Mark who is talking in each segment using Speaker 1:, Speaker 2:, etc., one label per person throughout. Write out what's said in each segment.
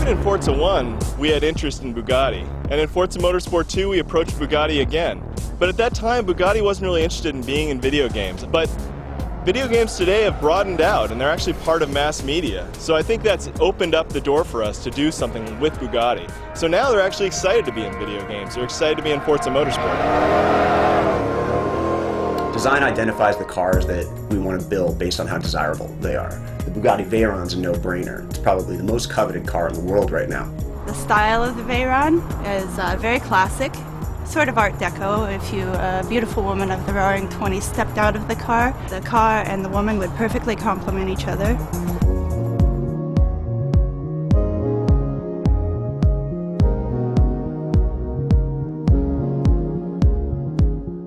Speaker 1: In Forza 1, we had interest in Bugatti, and in Forza Motorsport 2, we approached Bugatti again. But at that time, Bugatti wasn't really interested in being in video games. But video games today have broadened out, and they're actually part of mass media. So I think that's opened up the door for us to do something with Bugatti. So now they're actually excited to be in video games. They're excited to be in Forza Motorsport.
Speaker 2: Design identifies the cars that we want to build based on how desirable they are. The Bugatti Veyron's a no-brainer. It's probably the most coveted car in the world right now.
Speaker 3: The style of the Veyron is very classic, sort of Art Deco. If a beautiful woman of the Roaring '20s stepped out of the car and the woman would perfectly complement each other.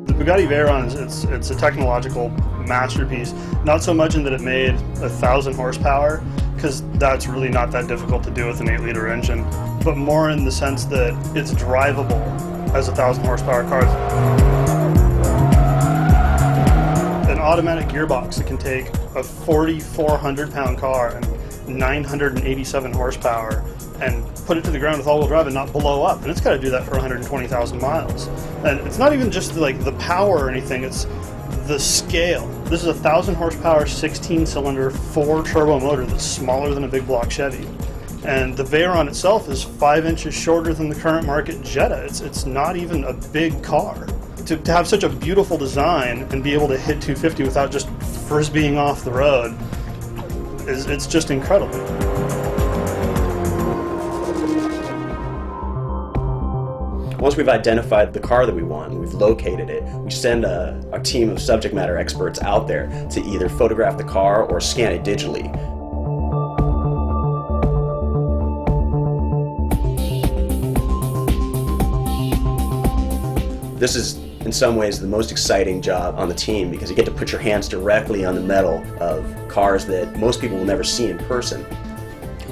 Speaker 4: The Bugatti Veyron, it's a technological masterpiece, not so much in that it made 1,000 horsepower, because that's really not that difficult to do with an 8-liter engine, but more in the sense that it's drivable as a 1,000 horsepower car. An automatic gearbox that can take a 4,400-pound car and 987 horsepower and put it to the ground with all-wheel drive and not blow up, and it's got to do that for 120,000 miles. And it's not even just like the power or anything, it's the scale. This is a 1,000 horsepower 16-cylinder 4-turbo motor that's smaller than a big block Chevy, and the Veyron itself is 5 inches shorter than the current market Jetta. It's not even a big car. To have such a beautiful design and be able to hit 250 without just frisbeeing off the road, it's just incredible.
Speaker 2: Once we've identified the car that we want, we've located it, we send a team of subject matter experts out there to either photograph the car or scan it digitally. This is, in some ways, the most exciting job on the team because you get to put your hands directly on the metal of cars that most people will never see in person.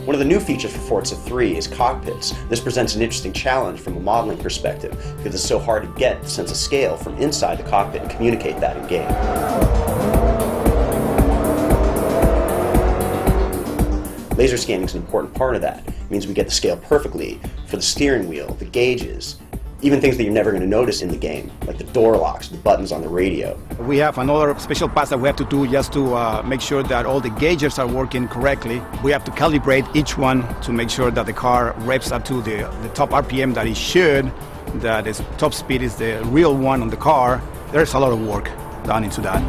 Speaker 2: One of the new features for Forza 3 is cockpits. This presents an interesting challenge from a modeling perspective because it's so hard to get the sense of scale from inside the cockpit and communicate that in game. Laser scanning is an important part of that. It means we get the scale perfectly for the steering wheel, the gauges, even things that you're never going to notice in the game, like the door locks, the buttons on the radio.
Speaker 5: We have another special pass that we have to do just to make sure that all the gauges are working correctly. We have to calibrate each one to make sure that the car revs up to the top RPM that it should, that its top speed is the real one on the car. There's a lot of work done into that.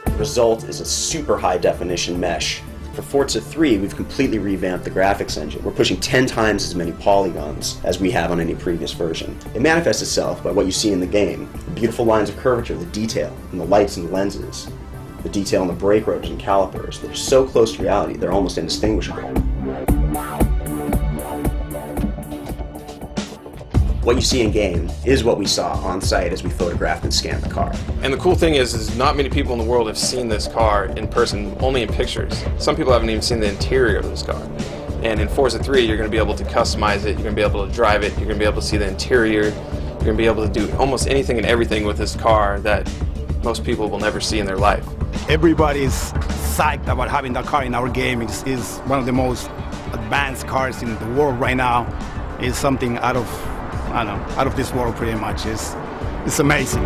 Speaker 2: The result is a super high definition mesh. For Forza 3, we've completely revamped the graphics engine. We're pushing 10 times as many polygons as we have on any previous version. It manifests itself by what you see in the game. The beautiful lines of curvature, the detail, and the lights and lenses. The detail on the brake rotors and calipers. They're so close to reality, they're almost indistinguishable. What you see in game is what we saw on site as we photographed and scanned the car.
Speaker 6: And the cool thing is not many people in the world have seen this car in person, only in pictures. Some people haven't even seen the interior of this car. And in Forza 3, you're going to be able to customize it, you're going to be able to drive it, you're going to be able to see the interior, you're going to be able to do almost anything and everything with this car that most people will never see in their life.
Speaker 5: Everybody's psyched about having that car in our game. It's one of the most advanced cars in the world right now. It's something out of this world pretty much. It's amazing.